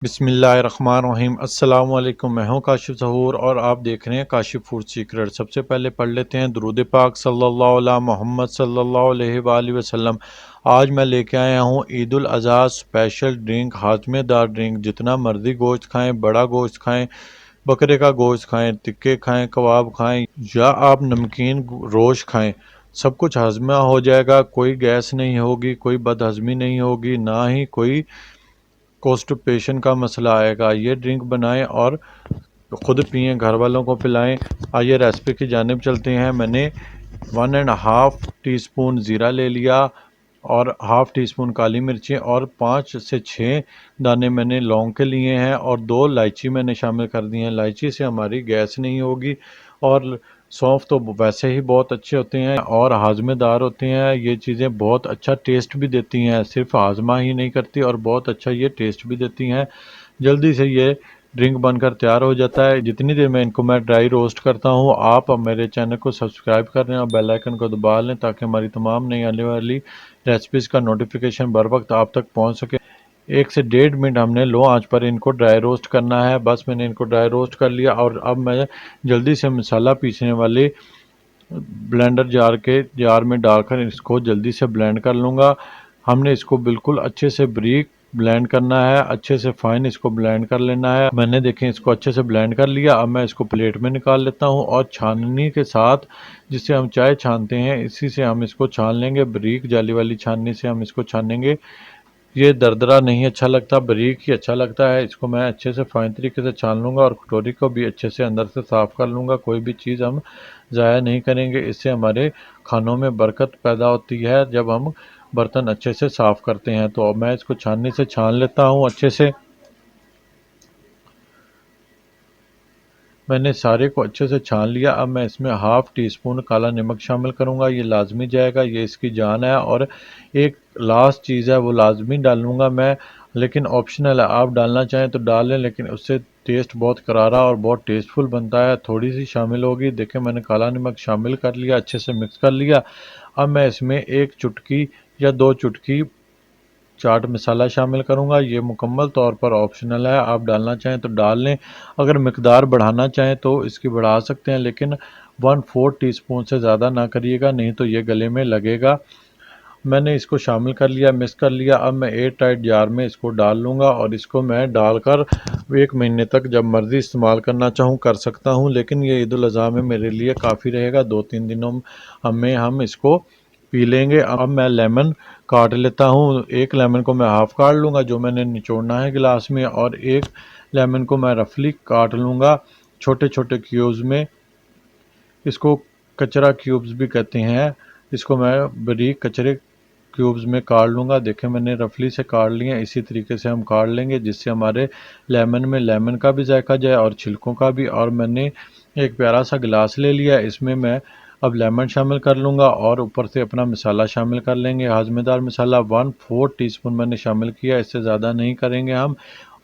बिस्मिल्लाहिर्रहमानिर्रहीम। अस्सलाम वालेकुम। मैं हूं काशिफ ज़हूर और आप देख रहे हैं काशिफ फूड सीक्रेट। सबसे पहले पढ़ लेते हैं दुरूद पाक सल्लल्लाहु अला मोहम्मद सल्लल्लाहु अलैहि वसल्लम। आज मैं लेके आया हूं Eid ul Azha special drink, हाजमेदार drink. जितना मर्जी गोश्त खाएं, बड़ा गोश्त खाएं, बकरे का गोश्त खाएं, टिक्के खाएं, कबाब खाएं या आप नमकीन रोश खाएं, सब कुछ हाजमा हो जाएगा। कोई गैस नहीं होगी, कोई बदहजमी नहीं होगी, ना ही कोई कॉन्स्टिपेशन का मसला आएगा। ये ड्रिंक बनाएं और ख़ुद पिएं, घर वालों को पिलाएं। आइए रेसिपी की जानिब चलते हैं। मैंने 1.5 टीस्पून ज़ीरा ले लिया और हाफ़ टी स्पून काली मिर्चें और 5 से 6 दाने मैंने लौंग के लिए हैं और 2 इलायची मैंने शामिल कर दी हैं। इलायची से हमारी गैस नहीं होगी और सौंफ तो वैसे ही बहुत अच्छे होते हैं और हाजमेदार होते हैं। ये चीज़ें बहुत अच्छा टेस्ट भी देती हैं, सिर्फ हाजमा ही नहीं करती और बहुत अच्छा ये टेस्ट भी देती हैं। जल्दी से ये ड्रिंक बनकर तैयार हो जाता है। जितनी देर में इनको मैं ड्राई रोस्ट करता हूँ, आप मेरे चैनल को सब्सक्राइब कर लें और बेल आइकन को दबा लें ताकि हमारी तमाम नई आने वाली रेसिपीज़ का नोटिफिकेशन बर वक्त आप तक पहुँच सके। 1 से 1.5 मिनट हमने लो आंच पर इनको ड्राई रोस्ट करना है। बस मैंने इनको ड्राई रोस्ट कर लिया और अब मैं जल्दी से मसाला पीसने वाले ब्लेंडर जार में डालकर इसको जल्दी से ब्लेंड कर लूँगा। हमने इसको बिल्कुल अच्छे से बारीक ब्लेंड करना है, अच्छे से फाइन इसको ब्लेंड कर लेना है। मैंने देखें इसको अच्छे से ब्लेंड कर लिया। अब मैं इसको प्लेट में निकाल लेता हूँ और छाननी के साथ, जिससे हम चाय छानते हैं, इसी से हम इसको छान लेंगे। बारीक जाली वाली छाननी से हम इसको छानेंगे। ये दरदरा नहीं अच्छा लगता, बारीक ही अच्छा लगता है। इसको मैं अच्छे से फाइन तरीके से छान लूँगा और कटोरी को भी अच्छे से अंदर से साफ़ कर लूँगा। कोई भी चीज़ हम ज़ाया नहीं करेंगे। इससे हमारे खानों में बरकत पैदा होती है जब हम बर्तन अच्छे से साफ़ करते हैं। तो अब मैं इसको छाननी से छान लेता हूँ अच्छे से। मैंने सारे को अच्छे से छान लिया। अब मैं इसमें हाफ़ टी स्पून काला नमक शामिल करूँगा। ये लाजमी जाएगा, ये इसकी जान है। और एक लास्ट चीज़ है वो लाजमी डालूँगा मैं, लेकिन ऑप्शनल है। आप डालना चाहें तो डाल लें, लेकिन उससे टेस्ट बहुत करारा और बहुत टेस्टफुल बनता है। थोड़ी सी शामिल होगी। देखिए मैंने काला नमक शामिल कर लिया, अच्छे से मिक्स कर लिया। अब मैं इसमें 1 चुटकी या 2 चुटकी चाट मसाला शामिल करूँगा। ये मुकम्मल तौर पर ऑप्शनल है, आप डालना चाहें तो डाल लें। अगर मिकदार बढ़ाना चाहें तो इसकी बढ़ा सकते हैं, लेकिन 1/4 टीस्पून से ज़्यादा ना करिएगा, नहीं तो ये गले में लगेगा। मैंने इसको शामिल कर लिया, मिक्स कर लिया। अब मैं एयर टाइट जार में इसको डाल लूँगा और इसको मैं डालकर 1 महीने तक जब मर्ज़ी इस्तेमाल करना चाहूँ कर सकता हूँ। लेकिन ये ईद उल अज़हा में मेरे लिए काफ़ी रहेगा। 2-3 दिनों में हम इसको पी लेंगे। अब मैं लेमन काट लेता हूँ। 1 लेमन को मैं हाफ़ काट लूँगा, जो मैंने निचोड़ना है गिलास में, और 1 लेमन को मैं रफली काट लूँगा छोटे छोटे क्यूब्स में। इसको कचरा क्यूब्स भी कहते हैं। इसको मैं बारीक कचरे क्यूब्स में काट लूँगा। देखें मैंने रफली से काट लिए हैं। इसी तरीके से हम काट लेंगे जिससे हमारे लेमन में लेमन का भी जायका जाए और छिलकों का भी। और मैंने एक प्यारा सा गिलास ले लिया, इसमें मैं अब लेमन शामिल कर लूँगा और ऊपर से अपना मसाला शामिल कर लेंगे। हाजमेदार मसाला 1/4 टीस्पून मैंने शामिल किया, इससे ज़्यादा नहीं करेंगे हम।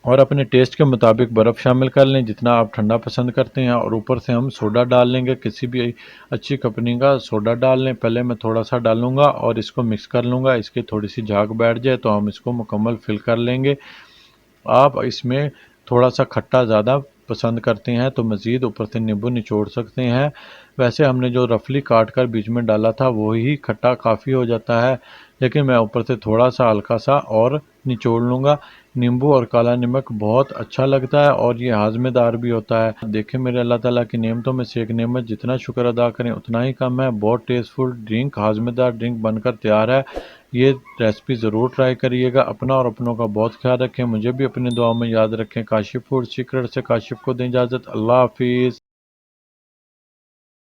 और अपने टेस्ट के मुताबिक बर्फ़ शामिल कर लें, जितना आप ठंडा पसंद करते हैं। और ऊपर से हम सोडा डाल लेंगे, किसी भी अच्छी कंपनी का सोडा डाल लें। पहले मैं थोड़ा सा डालूँगा और इसको मिक्स कर लूँगा। इसकी थोड़ी सी झाग बैठ जाए तो हम इसको मुकम्मल फिल कर लेंगे। आप इसमें थोड़ा सा खट्टा ज़्यादा पसंद करते हैं तो मज़ीद ऊपर से नींबू निचोड़ सकते हैं। वैसे हमने जो रफली काट कर बीच में डाला था वही खट्टा काफ़ी हो जाता है, लेकिन मैं ऊपर से थोड़ा सा हल्का सा और निचोड़ लूँगा। नींबू और काला नमक बहुत अच्छा लगता है और ये हाजमेदार भी होता है। देखें मेरे अल्लाह ताला की नेमतों में से एक नेमत, जितना शुक्र अदा करें उतना ही कम है। बहुत टेस्टफुल ड्रिंक, हाजमेदार ड्रिंक बनकर तैयार है। ये रेसिपी ज़रूर ट्राई करिएगा। अपना और अपनों का बहुत ख्याल रखें। मुझे भी अपनी दुआ में याद रखें। काशिफ फूड सीक्रेट से काशिफ को दें इजाज़त। अल्लाह हाफिज़।